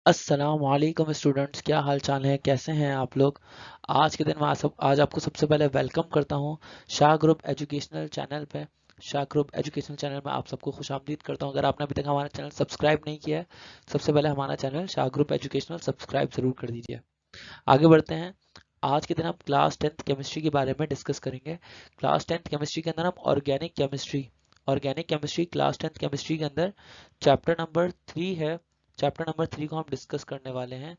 अस्सलाम वालेकुम स्टूडेंट्स, क्या हाल चाल है? कैसे हैं आप लोग? आज के दिन में आज आपको सबसे पहले वेलकम करता हूं शाह ग्रुप एजुकेशनल चैनल पे। शाह ग्रुप एजुकेशनल चैनल में आप सबको खुशामदीद करता हूं। अगर आपने अभी तक हमारा चैनल सब्सक्राइब नहीं किया है, सबसे पहले हमारा channel Shah group educational subscribe जरूर कर दीजिए। आगे बढ़ते हैं। आज के दिन हम क्लास 10th केमिस्ट्री के बारे में डिस्कस करेंगे। क्लास 10th केमिस्ट्री के अंदर हम organic chemistry class 10th chemistry के अंदर चैप्टर नंबर 3 है। चैप्टर नंबर 3 को हम डिस्कस करने वाले हैं।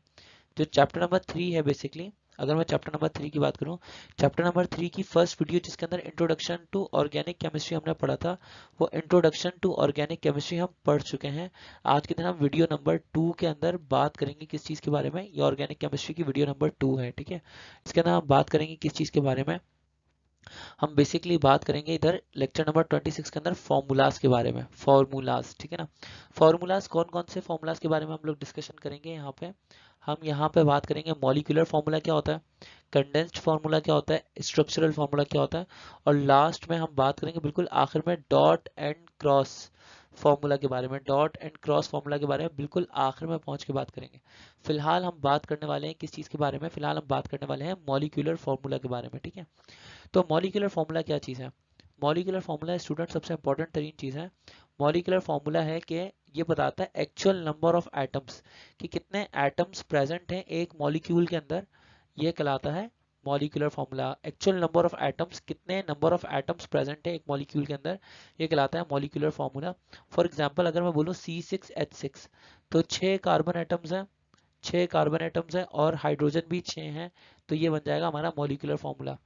जो चैप्टर नंबर 3 है बेसिकली, अगर मैं चैप्टर नंबर 3 की बात करूं, चैप्टर नंबर 3 की फर्स्ट वीडियो जिसके अंदर इंट्रोडक्शन टू ऑर्गेनिक केमिस्ट्री हमने पढ़ा था, वो इंट्रोडक्शन टू ऑर्गेनिक केमिस्ट्री हम पढ़ चुके हैं। आज के दिन हम वीडियो नंबर 2 के अंदर बात करेंगे किस चीज़ के बारे में। ये ऑर्गेनिक केमिस्ट्री की वीडियो नंबर 2 है, ठीक है। इसके अंदर हम बात करेंगे किस चीज़ के बारे में। हम बेसिकली बात करेंगे इधर लेक्चर नंबर 26 के अंदर फॉर्मूलाज के बारे में। फॉर्मूलाज, ठीक है ना। फॉर्मूलाज कौन कौन से फॉर्मूलाज के बारे में हम लोग डिस्कशन करेंगे यहाँ पे। हम यहाँ पे बात करेंगे मॉलिक्यूलर फार्मूला क्या होता है, कंडेंस्ड फार्मूला क्या होता है, स्ट्रक्चरल फार्मूला क्या होता है, और लास्ट में हम बात करेंगे बिल्कुल आखिर में डॉट एंड क्रॉस फार्मूला के बारे में। डॉट एंड क्रॉस फार्मूला के बारे में बिल्कुल आखिर में पहुंच के बात करेंगे। फिलहाल हम बात करने वाले हैं किस चीज़ के बारे में, फिलहाल हम बात करने वाले हैं मॉलिक्यूलर फार्मूला के बारे में, ठीक है। तो मॉलिक्यूलर फार्मूला क्या चीज़ है? मॉलिक्यूलर फार्मूला स्टूडेंट सबसे इंपॉर्टेंट तरीन चीज़ है। मॉलिक्यूलर फार्मूला है कि ये बताता है एक्चुअल नंबर ऑफ एटम्स, कि कितने एटम्स प्रेजेंट हैं एक मॉलिक्यूल के अंदर। ये कहलाता है molecular formula. Actual number of atoms, कितने नंबर ऑफ एटम्स प्रेजेंट है एक मॉलिक्यूल के अंदर, ये कहलाता है मॉलिक्यूलर फार्मूला। फॉर एग्जांपल अगर मैं बोलूँ C6H6, तो 6 कार्बन एटम्स हैं, 6 कार्बन एटम्स हैं और हाइड्रोजन भी 6 हैं, तो ये बन जाएगा हमारा मॉलिक्यूलर फार्मूला।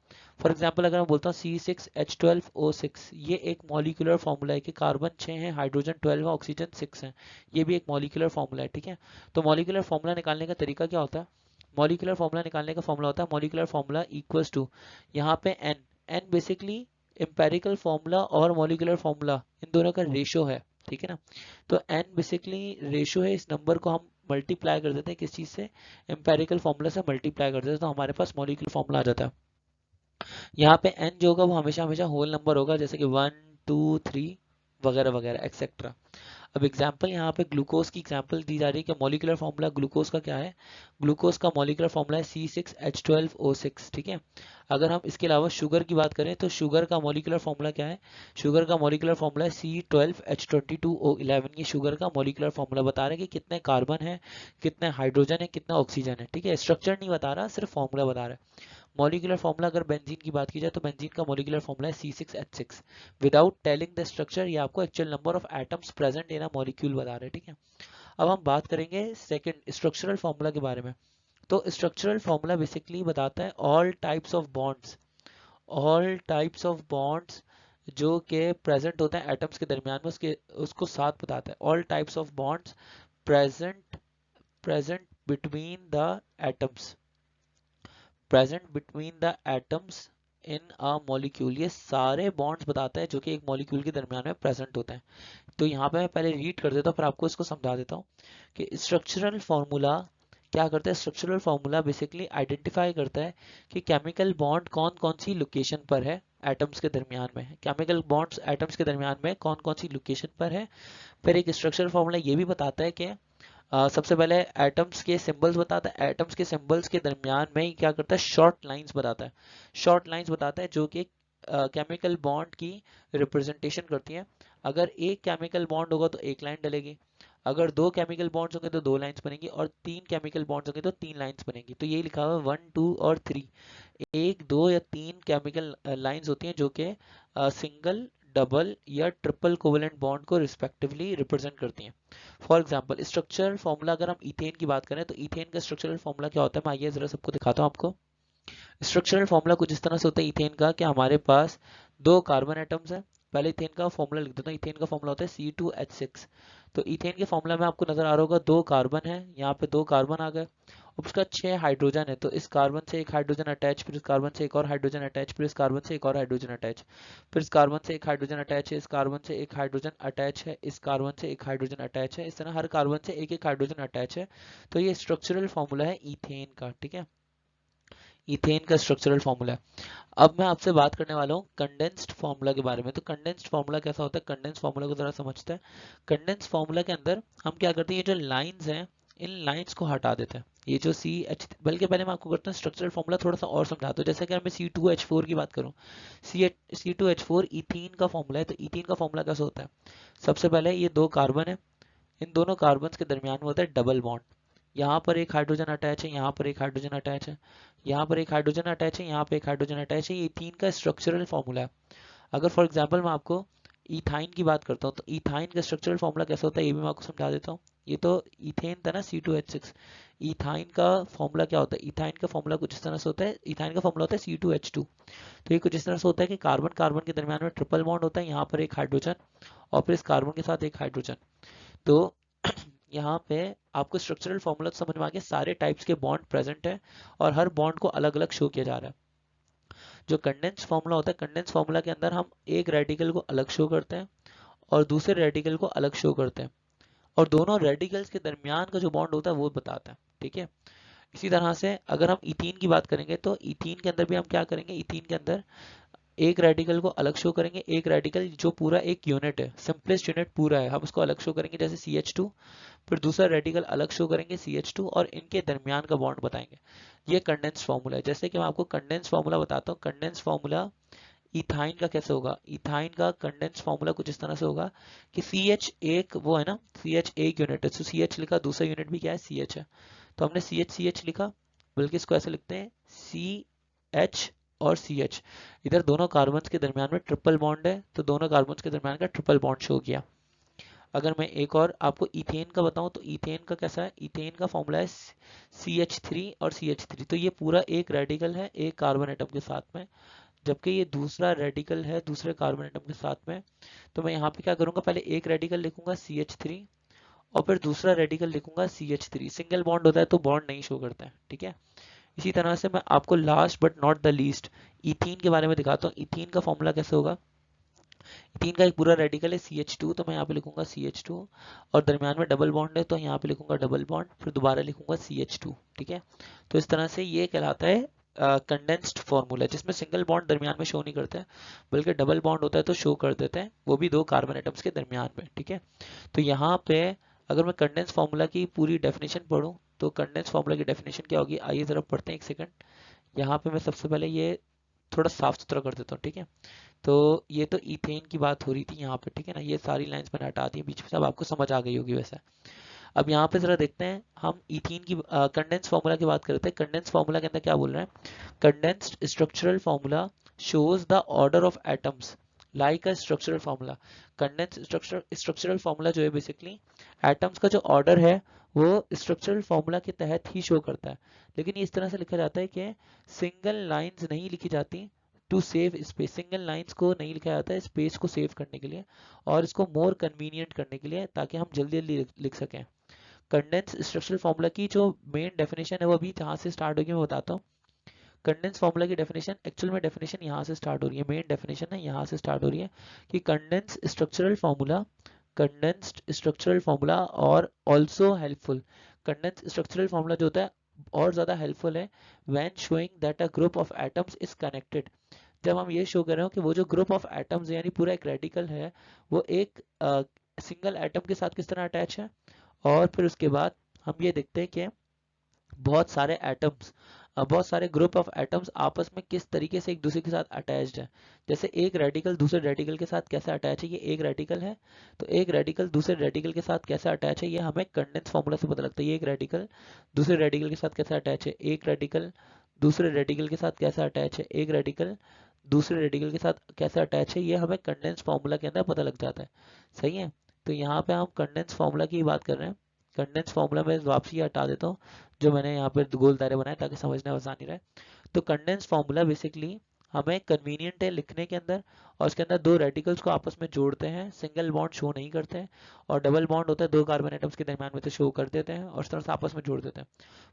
फॉर एग्जांपल अगर मैं बोलता हूँ C6H12O6, ये एक मॉलिक्यूलर फार्मूला है कि कार्बन 6 हैं, हाइड्रोजन 12 है, ऑक्सीजन 6 है। ये भी एक मॉलिक्यूलर फार्मूला है, ठीक है। तो मॉलिक्यूलर फार्मूला निकालने का तरीका क्या होता है? मॉलिक्यूलर फार्मूला निकालने का फार्मूला होता है मॉलिक्यूलर फार्मूला इक्वल्स टू, यहाँ पे एन बेसिकली एम्पेरिकल फार्मूला और मॉलिक्यूलर फार्मूला इन दोनों का रेशो है, ठीक है ना। तो एन बेसिकली रेशो है, इस नंबर को हम मल्टीप्लाई कर देते हैं किस चीज़ से, एम्पेरिकल फार्मूला से मल्टीप्लाई कर देते हैं, तो हमारे पास मॉलिक्यूलर फार्मूला आ जाता है। यहाँ पे n जो होगा वो हमेशा हमेशा होल नंबर होगा, जैसे कि 1 2 3 वगैरह वगैरह एक्सेट्रा। अब एग्जाम्पल यहाँ पे ग्लूकोज की एग्जाम्पल दी जा रही है कि मॉलिक्यूलर फार्मूला ग्लूकोज का क्या है। ग्लूकोज का मॉलिक्यूलर फार्मूला है C6H12O6, ठीक है। अगर हम इसके अलावा शुगर की बात करें तो शुगर का मॉलिक्यूलर फार्मूला क्या है? शुगर का मॉलिक्यूलर फार्मूला है C12H22O11। ये शुगर का मॉलिक्यूलर फार्मूला बता रहे हैं कि कितने कार्बन है, कितने हाइड्रोजन है, कितना ऑक्सीजन है, ठीक है। स्ट्रक्चर नहीं बता रहा, सिर्फ फार्मूला बता रहा है। मॉलिक्यूलर फार्मूला अगर बेंजीन की बात की जाए तो बेंजीन का मॉलिक्यूलर फार्मूला है C6H6। Without telling the structure, ये आपको actual number of atoms present in a molecule बता रहे हैं, ठीक है। अब हम बात करेंगे सेकंड स्ट्रक्चरल फार्मूला के बारे में। तो स्ट्रक्चरल फार्मूला बेसिकली बताता है ऑल टाइप्स ऑफ बॉन्ड्स जो कि प्रेजेंट होते हैं एटम्स के दरमियान में, उसके उसको साथ बताता है। All types of bonds present present between the atoms, present between the atoms in a molecule, ये सारे बॉन्ड्स बताता है जो कि एक मॉलिक्यूल के दरमियान में प्रेजेंट होते हैं। तो यहाँ पे मैं पहले रीड कर देता हूँ फिर आपको इसको समझा देता हूँ कि स्ट्रक्चरल फार्मूला क्या करता है। स्ट्रक्चरल फार्मूला बेसिकली आइडेंटिफाई करता है कि केमिकल बॉन्ड कौन कौन सी लोकेशन पर है एटम्स के दरमियान में, केमिकल बॉन्ड्स एटम्स के दरमियान में कौन कौन सी लोकेशन पर है। फिर एक स्ट्रक्चरल फार्मूला ये भी बताता है कि सबसे पहले एटम्स के सिंबल्स बताता है, एटम्स के सिंबल्स के दरमियान में ही क्या करता है, शॉर्ट लाइंस बताता है। शॉर्ट लाइंस बताता है जो कि केमिकल बॉन्ड की रिप्रेजेंटेशन करती है। अगर एक केमिकल बॉन्ड होगा तो एक लाइन डलेगी, अगर दो केमिकल बॉन्ड्स होंगे तो दो लाइंस बनेंगी, और तीन केमिकल बॉन्ड्स होंगे तो तीन लाइंस बनेंगी। तो ये लिखा हुआ है 1 2 और 3, एक दो या तीन केमिकल लाइंस होती हैं जो कि सिंगल डबल या ट्रिपल कोवेलेंट बॉन्ड को रिस्पेक्टिवली रिप्रेजेंट करती हैं। फॉर एग्जांपल स्ट्रक्चरल फार्मूला अगर हम इथेन की बात करें तो इथेन का स्ट्रक्चरल फार्मूला क्या होता है, मैं आइए जरा सबको दिखाता हूँ आपको। स्ट्रक्चरल फार्मूला कुछ इस तरह से होता है इथेन का कि हमारे पास दो कार्बन एटम्स हैं। पहले इथेन का फार्मूला लिख देता हूँ। इथेन का फार्मूला होता है C2H6। तो इथेन के फार्मूला में आपको नजर आ रहा होगा दो कार्बन है, यहाँ पे दो कार्बन आ गए, अब उसका 6 हाइड्रोजन है, तो इस कार्बन से एक हाइड्रोजन अटैच, फिर इस कार्बन से एक और हाइड्रोजन अटैच, फिर इस कार्बन से एक और हाइड्रोजन अटैच, फिर इस कार्बन से एक हाइड्रोजन अटैच है, इस कार्बन से एक हाइड्रोजन अटैच है, इस कार्बन से एक हाइड्रोजन अटैच है, इस तरह हर कार्बन से एक एक हाइड्रोजन अटैच है। तो ये स्ट्रक्चरल फार्मूला है इथेन का, ठीक है। इथेन का स्ट्रक्चरल फार्मूला है। अब मैं आपसे बात करने वाला हूँ कंडेंस्ड फार्मूला के बारे में। तो कंडेंस्ड फार्मूला कैसा होता है, कंडेंस्ड फार्मूला को जरा समझते हैं। कंडेंस्ड फार्मूला के अंदर हम क्या करते हैं, ये जो लाइंस हैं इन लाइंस को हटा देते हैं। ये जो सी एच, बल्कि पहले मैं आपको करता हूँ स्ट्रक्चरल फॉर्मूला थोड़ा सा और समझाता हूँ। जैसे कि मैं C2H4 की बात करूँ, C2H4 इथीन का फॉर्मूला है। तो इथीन का फॉर्मूला कैसे होता है? सबसे पहले ये दो कार्बन है, इन दोनों कार्बन के दरमियान में होता है डबल बॉन्ड। यहाँ पर एक हाइड्रोजन अटैच है, यहाँ पर एक हाइड्रोजन अटैच है, यहाँ पर एक हाइड्रोजन अटैच है, यहाँ पर एक हाइड्रोजन अटैच है। ये इथीन का स्ट्रक्चरल फॉर्मूला है। अगर फॉर एग्जाम्पल मैं आपको इथाइन की बात करता हूँ, तो इथाइन का स्ट्रक्चरल फॉर्मूला कैसा होता है ये भी मैं आपको समझा देता हूँ। ये तो इथेन था ना, C2H6। इथाइन का फॉर्मूला क्या होता है? इथाइन का फॉर्मूला कुछ इस तरह से होता है। इथाइन का फॉर्मूला होता है C2H2। तो ये कुछ इस तरह से होता है कि कार्बन कार्बन के दरमियान में ट्रिपल बॉन्ड होता है, यहाँ पर एक हाइड्रोजन और फिर इस कार्बन के साथ एक हाइड्रोजन। तो यहाँ पे आपको स्ट्रक्चरल फॉर्मूला समझ में आ गया, सारे टाइप्स के बॉन्ड प्रेजेंट है और हर बॉन्ड को अलग अलग शो किया जा रहा है। जो कंडेंस फॉर्मूला होता है, कंडेंस फॉर्मूला के अंदर हम एक रेडिकल को अलग शो करते हैं और दूसरे रेडिकल को अलग शो करते हैं, और दोनों रेडिकल्स के दरमियान का जो बॉन्ड होता है वो बताता है। ठीक है। इसी तरह से अगर हम इथीन की बात करेंगे, तो इथीन के अंदर भी हम क्या करेंगे? इथीन के अंदर एक रेडिकल को अलग शो करेंगे, एक रेडिकल जो पूरा एक यूनिट है, सिंपलेस्ट यूनिट पूरा है, हम उसको अलग शो करेंगे जैसे CH2। फिर दूसरा रेडिकल अलग शो करेंगे CH2 और इनके दरमियान का बॉन्ड बताएंगे। ये कंडेंस फॉर्मूला है। जैसे कि मैं आपको कंडेंस फॉर्मूला बताता हूँ। कंडेंस फॉर्मूला इथाइन का कैसे होगा? इथाइन का कंडेंस फॉर्मूला कुछ इस तरह से होगा कि CH एक वो है ना, CH एक यूनिट है, तो CH लिखा, दूसरा यूनिट भी क्या है? CH है। तो हमने CH लिखा, बल्कि इसको ऐसे लिखते हैं CH और CH। इधर दोनों कार्बन के दरमियान में ट्रिपल बॉन्ड है, तो दोनों कार्बन के दरमियान का ट्रिपल बॉन्ड शो किया। अगर मैं एक और आपको इथेन का बताऊं, तो इथेन का कैसा है? इथेन का फॉर्मूला है CH3 और CH3। तो ये पूरा एक रेडिकल है एक कार्बन एटम के साथ में, जबकि ये दूसरा रेडिकल है दूसरे कार्बन एटम के साथ में। तो मैं यहाँ पे क्या करूंगा? पहले एक रेडिकल लिखूंगा CH3 और फिर दूसरा रेडिकल लिखूंगा CH3। सिंगल बॉन्ड होता है तो बॉन्ड नहीं शो करता है। ठीक है। इसी तरह से मैं आपको last but not the least ethene के बारे में दिखाता हूँ। इथीन का फॉर्मूला कैसे होगा? इथीन का एक पूरा रेडिकल है CH2, तो मैं यहाँ पे लिखूंगा CH2 और दरमियान में डबल बॉन्ड है, तो यहाँ पे लिखूंगा डबल बॉन्ड, फिर दोबारा लिखूंगा CH2। ठीक है। तो इस तरह से ये कहलाता है कंडेंस्ड फॉर्मूला, जिसमें सिंगल बॉन्ड दरमियान में शो नहीं करता है, बल्कि डबल बॉन्ड होता है तो शो कर देते हैं, वो भी दो कार्बन एटम्स के दरमियान में। ठीक है। तो यहाँ पे अगर मैं कंडेंस फार्मूला की पूरी डेफिनेशन पढ़ूँ, तो कंडेंस फार्मूला की डेफिनेशन क्या होगी? आइए जरा पढ़ते हैं, एक सेकंड। यहाँ पे मैं सबसे पहले ये थोड़ा साफ सुथरा कर देता हूँ। ठीक है। तो ये तो इथेन की बात हो रही थी यहाँ पे, ठीक है ना। ये सारी लाइंस मैंने हटा दी बीच में, सब आपको समझ आ गई होगी वैसे। अब यहाँ पे जरा देखते हैं हम इथीन की कंडेंस फार्मूला की बात करते हैं। कंडेंस फार्मूला के अंदर क्या बोल रहे हैं? Condensed structural formula shows the order of atoms like a structural formula। Condense structural formula जो है बेसिकली एटम्स का जो ऑर्डर है वो स्ट्रक्चरल फार्मूला के तहत ही शो करता है। लेकिन ये इस तरह से लिखा जाता है कि सिंगल लाइंस नहीं लिखी जाती to save space. Single lines को नहीं लिखा जाता है स्पेस को सेव करने के लिए और इसको मोर कन्वीनियंट करने के लिए, ताकि हम जल्दी जल्दी लिख सकें। कंडेंस स्ट्रक्चरल फार्मूला की जो मेन डेफिनेशन है वो अभी जहाँ से स्टार्ट होगी मैं बताता हूँ। कंडेंस फार्मूला की डेफिनेशन, एक्चुअल में डेफिनेशन यहाँ से स्टार्ट हो रही है, मेन डेफिनेशन है यहाँ से स्टार्ट हो रही है कि condense structural formula, condensed structural formula और also helpful. Condense structural formula जो होता है और ज़्यादा हेल्पफुल है when showing that a group of atoms is connected. जब हम ये शो कर रहे हो कि वो जो ग्रुप ऑफ एटम्स यानी पूरा एक रेडिकल है वो एक सिंगल एटम के साथ किस तरह अटैच है। और फिर उसके बाद हम ये देखते हैं कि बहुत सारे एटम्स, बहुत सारे ग्रुप ऑफ एटम्स आपस में किस तरीके से एक दूसरे के साथ अटैच्ड है। जैसे एक रेडिकल दूसरे रेडिकल के साथ कैसे अटैच है, ये एक रेडिकल है, तो एक रेडिकल दूसरे रेडिकल के साथ कैसे अटैच है ये हमें कंडेंस फार्मूला से पता लगता है। ये एक रेडिकल दूसरे रेडिकल के साथ कैसे अटैच है, एक रेडिकल दूसरे रेडिकल के साथ कैसे अटैच है, एक रेडिकल दूसरे रेडिकल के साथ कैसे अटैच है, ये हमें कंडेंस फार्मूला के अंदर पता लग जाता है। सही है। तो यहाँ पे हम कंडेंस फार्मूला की बात कर रहे हैं। कंडेंस फार्मूला में वापसी हटा देता हूँ, जो मैंने यहाँ पे गोल दायरे बनाए ताकि समझने में आसानी रहे। तो कंडेंस फार्मूला बेसिकली हमें कन्वीनियंट है लिखने के अंदर, और उसके अंदर दो रेडिकल्स को आपस में जोड़ते हैं, सिंगल बॉन्ड शो नहीं करते हैं, और डबल बॉन्ड होता है दो कार्बन एटम्स के दरमियान में तो शो कर देते हैं और इस तरह से आपस में जोड़ देते हैं।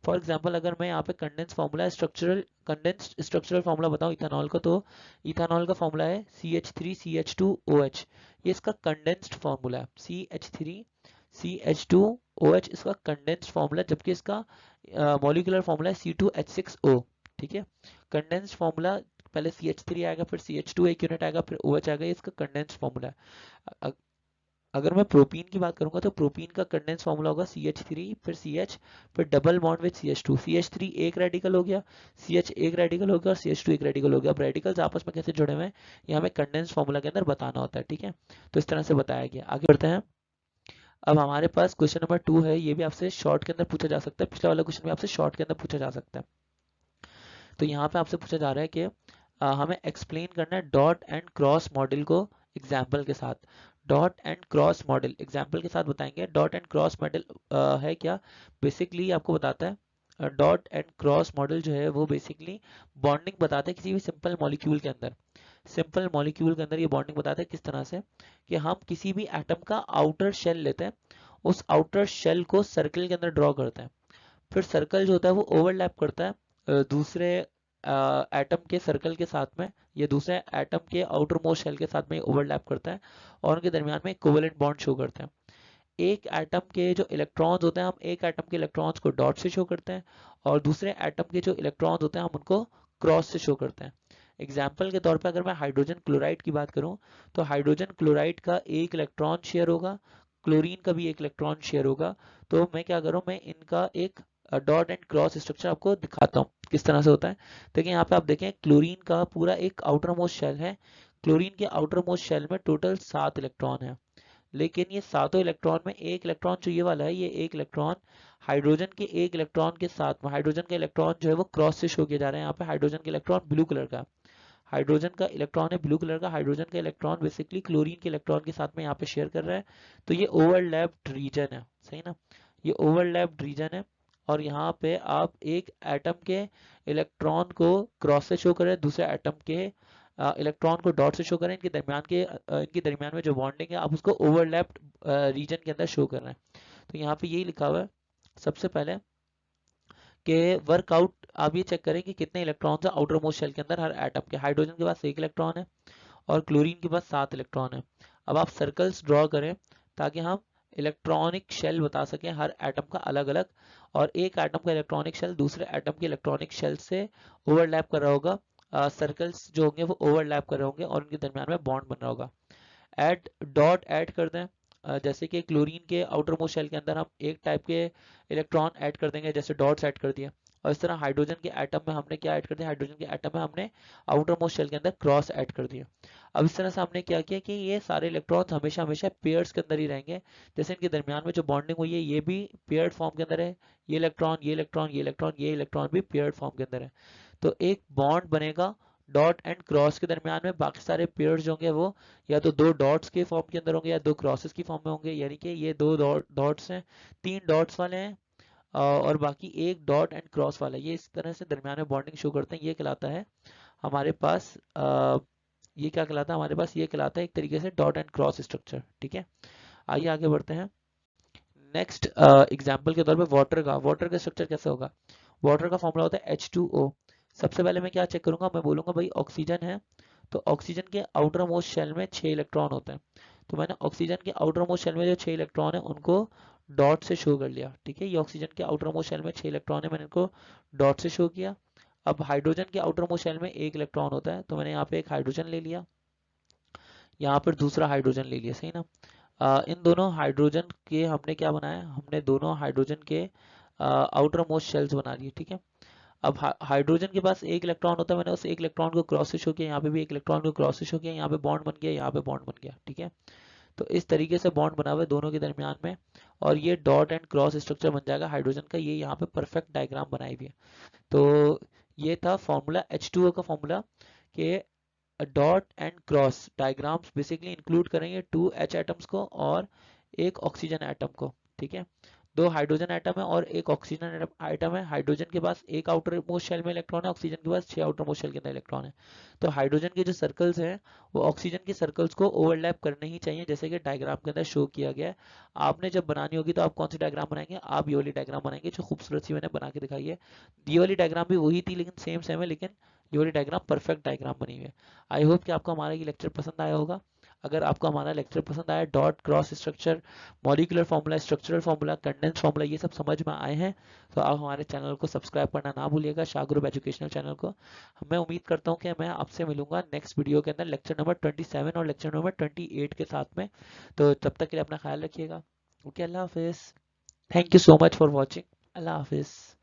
फॉर एग्जाम्पल अगर मैं यहाँ पे condense formula structural condensed structural formula बताऊँ इथेनॉल का, तो इथेनॉल का फार्मूला है CH3CH2OH। ये इसका कंडेंस्ड फार्मूला है, CH3CH2OH इसका कंडेंस्ड फार्मूला, जबकि इसका मॉलिक्यूलर फार्मूला है C2H6O। ठीक है। कंडेंस्ड फार्मूला पहले CH3 आएगा, फिर CH2 एक यूनिट आएगा, फिर OH आएगा, इसका कंडेंस्ड फार्मूला है। अगर मैं प्रोपीन की बात करूंगा तो प्रोपीन का कंडेंस फॉर्मूला होगा CH3 फिर CH फिर double bond with CH2। CH3 एक रेडिकल हो गया, CH एक रेडिकल हो गया और CH2 एक रेडिकल हो गया। अब रेडिकल्स आपस में कैसे जुड़े हुए हैं ये हमें कंडेंस फॉर्मूला के अंदर बताना होता है, ठीक है। तो इस तरह से बताया गया। आगे बढ़ते हैं। अब हमारे पास क्वेश्चन नंबर 2 है, ये भी आपसे शॉर्ट के अंदर पूछा जा सकता है, पिछला वाला क्वेश्चन भी आपसे शॉर्ट के अंदर पूछा जा सकता है। तो यहाँ पे आपसे पूछा जा रहा है कि हमें एक्सप्लेन करना है डॉट एंड क्रॉस मॉडल को एग्जाम्पल के साथ। Dot and cross model example के साथ बताएंगे। डॉट एंड क्रॉस मॉडल है क्या, बेसिकली आपको बताता है डॉट एंड क्रॉस मॉडल जो है वो बेसिकली बॉन्डिंग बताता है किसी भी सिंपल मॉलिक्यूल के अंदर। सिंपल मॉलिक्यूल के अंदर ये बॉन्डिंग बताता है किस तरह से कि हम किसी भी एटम का आउटर शेल लेते हैं, उस आउटर शेल को सर्कल के अंदर ड्रॉ करते हैं, फिर सर्कल जो होता है वो ओवरलैप करता है दूसरे एटम के सर्कल के साथ में, ये दूसरे एटम के आउटर मोस्ट शेल के साथ में ओवरलैप करता है और उनके दरमियान में कोवेलेंट बॉन्ड शो करते हैं। एक एटम के जो इलेक्ट्रॉन्स होते हैं, हम एक एटम के इलेक्ट्रॉन्स को डॉट से शो करते हैं और दूसरे एटम के जो इलेक्ट्रॉन्स होते हैं हम उनको क्रॉस से शो करते हैं। एग्जाम्पल के तौर पर अगर मैं हाइड्रोजन क्लोराइड की बात करूं तो हाइड्रोजन क्लोराइड का एक इलेक्ट्रॉन शेयर होगा, क्लोरीन का भी एक इलेक्ट्रॉन शेयर होगा। तो मैं क्या करूं, मैं इनका एक डॉट एंड क्रॉस स्ट्रक्चर आपको दिखाता हूँ किस तरह से होता है। देखिए यहाँ पे आप देखें क्लोरीन का पूरा एक आउटर मोस्ट शेल है, क्लोरीन के आउटर मोस्ट शेल में टोटल 7 इलेक्ट्रॉन है, लेकिन ये सातों इलेक्ट्रॉन में एक इलेक्ट्रॉन जो ये वाला है, ये एक इलेक्ट्रॉन हाइड्रोजन के एक इलेक्ट्रॉन के साथ में, हाइड्रोजन का इलेक्ट्रॉन जो है वो क्रॉस से शो किए जा रहे हैं। यहाँ पे हाइड्रोजन का इलेक्ट्रॉन ब्लू कलर का, हाइड्रोजन का इलेक्ट्रॉन है ब्लू कलर का, हाइड्रोजन का इलेक्ट्रॉन बेसिकली क्लोरीन के इलेक्ट्रॉन के साथ में यहाँ पे शेयर कर रहा है। तो ये ओवरलैप्ड रीजन है, सही ना, ये ओवरलैप्ड रीजन है। और यहाँ पे आप एक एटम के इलेक्ट्रॉन को क्रॉस से शो करें, दूसरे एटम के इलेक्ट्रॉन को डॉट से शो करें, इनके दरमियान में जो बॉन्डिंग है आप उसको ओवरलैप्ड रीजन के अंदर शो कर रहे हैं। तो यहाँ पे यही लिखा हुआ है सबसे पहले कि वर्कआउट आप ये चेक करें कि कितने इलेक्ट्रॉन्स है आउटर मोस्ट शेल के अंदर हर एटम के। हाइड्रोजन के पास एक इलेक्ट्रॉन है और क्लोरीन के पास 7 इलेक्ट्रॉन है। अब आप सर्कल्स ड्रॉ करें ताकि हम इलेक्ट्रॉनिक शेल बता सकें हर एटम का अलग अलग, और एक एटम का इलेक्ट्रॉनिक शेल दूसरे एटम के इलेक्ट्रॉनिक शेल से ओवरलैप कर रहा होगा, सर्कल्स जो होंगे वो ओवरलैप कर रहे होंगे और उनके दरमियान में बॉन्ड बन रहा होगा। ऐड डॉट ऐड कर दें, जैसे कि क्लोरीन के आउटर मोस्ट शेल के अंदर हम एक टाइप के इलेक्ट्रॉन ऐड कर देंगे, जैसे डॉट्स ऐड कर दिए। और इस तरह हाइड्रोजन के एटम में हमने क्या ऐड कर दिया, हाइड्रोजन के एटम में हमने आउटर मोस्ट शेल के अंदर क्रॉस ऐड कर दिया। अब इस तरह से हमने क्या किया कि ये सारे इलेक्ट्रॉन्स हमेशा हमेशा पेयर्स के अंदर ही रहेंगे, जैसे इनके दरमियान में जो बॉन्डिंग हुई है ये भी पेयर्ड फॉर्म के अंदर है, ये इलेक्ट्रॉन ये इलेक्ट्रॉन ये इलेक्ट्रॉन ये इलेक्ट्रॉन भी पेयर्ड फॉर्म के अंदर है। तो एक बॉन्ड बनेगा डॉट एंड क्रॉस के दरमियान में, बाकी सारे पेयर्स जो होंगे वो या तो दो डॉट्स के फॉर्म के अंदर होंगे या दो क्रॉसेस की फॉर्म में होंगे, यानी कि ये दो डॉट्स हैं, 3 डॉट्स वाले हैं और बाकी एक डॉट एंड क्रॉस वाला है। ये इस तरह से दरमियान में बॉन्डिंग शो करते हैं। ये कहलाता है हमारे पास ये क्या कहलाता है, हमारे पास ये कहलाता है एक तरीके से डॉट एंड क्रॉस स्ट्रक्चर, ठीक है। आइए आगे बढ़ते हैं। नेक्स्ट एग्जाम्पल के तौर पे वाटर का स्ट्रक्चर कैसे होगा। वाटर का फॉर्मूला होता है H2O। सबसे पहले मैं क्या चेक करूंगा, मैं बोलूंगा भाई ऑक्सीजन है, तो ऑक्सीजन के आउटर मोस्ट शेल में 6 इलेक्ट्रॉन होते हैं। तो मैंने ऑक्सीजन के आउटर मोस्ट शेल में जो 6 इलेक्ट्रॉन है उनको डॉट से शो कर लिया, ठीक है। ये ऑक्सीजन के आउटर मोस्ट शेल में 6 इलेक्ट्रॉन है, मैंने इनको डॉट से शो किया। अब हाइड्रोजन के आउटर मोस्ट शेल में एक इलेक्ट्रॉन होता है, तो मैंने यहाँ पे एक हाइड्रोजन ले लिया, यहाँ पर दूसरा हाइड्रोजन ले लिया, सही ना। इन दोनों हाइड्रोजन के हमने क्या बनाया, हमने दोनों हाइड्रोजन के आउटर मोस्ट शेल्स बना लिए, ठीक है। अब हाइड्रोजन के पास एक इलेक्ट्रॉन होता है, मैंने उस एक इलेक्ट्रॉन को क्रॉस से शो किया, यहाँ पे भी एक इलेक्ट्रॉन को क्रॉस से शो किया, यहाँ पे बॉन्ड बन गया, यहाँ पे बॉन्ड बन गया, ठीक है। तो इस तरीके से बॉन्ड बना हुआ है दोनों के दरमियान में, और ये डॉट एंड क्रॉस स्ट्रक्चर बन जाएगा हाइड्रोजन का। ये यहाँ पे परफेक्ट डायग्राम बनाई हुई है। तो ये था फॉर्मूला H2O का फॉर्मूला कि dot and cross diagrams basically include करेंगे 2 H एटम्स को और एक ऑक्सीजन एटम को, ठीक है। 2 हाइड्रोजन एटम है और एक ऑक्सीजन एटम है। हाइड्रोजन के पास एक आउटर मोस्ट शेल में इलेक्ट्रॉन है, ऑक्सीजन के पास 6 आउटर मोस्ट शेल के अंदर इलेक्ट्रॉन है। तो हाइड्रोजन के जो सर्कल्स हैं वो ऑक्सीजन के सर्कल्स को ओवरलैप करने ही चाहिए, जैसे कि डायग्राम के अंदर शो किया गया है। आपने जब बनानी होगी तो आप कौन सी डायग्राम बनाएंगे, आप ये वाली डायग्राम बनाएंगे जो खूबसूरत सी मैंने बना के दिखाई है। ये वाली डायग्राम भी वही थी लेकिन सेम है, लेकिन ये वाली डायग्राम परफेक्ट डायग्राम बनी हुई है। आई होप कि आपको हमारा ये लेक्चर पसंद आया होगा। अगर आपको हमारा लेक्चर पसंद आया, dot, cross structure, molecular formula, structural formula, condense formula, ये सब समझ में आए हैं तो आप हमारे चैनल को सब्सक्राइब करना ना भूलिएगा, शाह ग्रुप एजुकेशनल चैनल को। मैं उम्मीद करता हूँ कि मैं आपसे मिलूंगा नेक्स्ट वीडियो के अंदर लेक्चर नंबर 27 और लेक्चर नंबर 28 के साथ में। तो तब तक के लिए अपना ख्याल रखिएगा। ओके, अल्लाह हाफिज़। Thank you so much for watching. अल्लाह हाफिज़।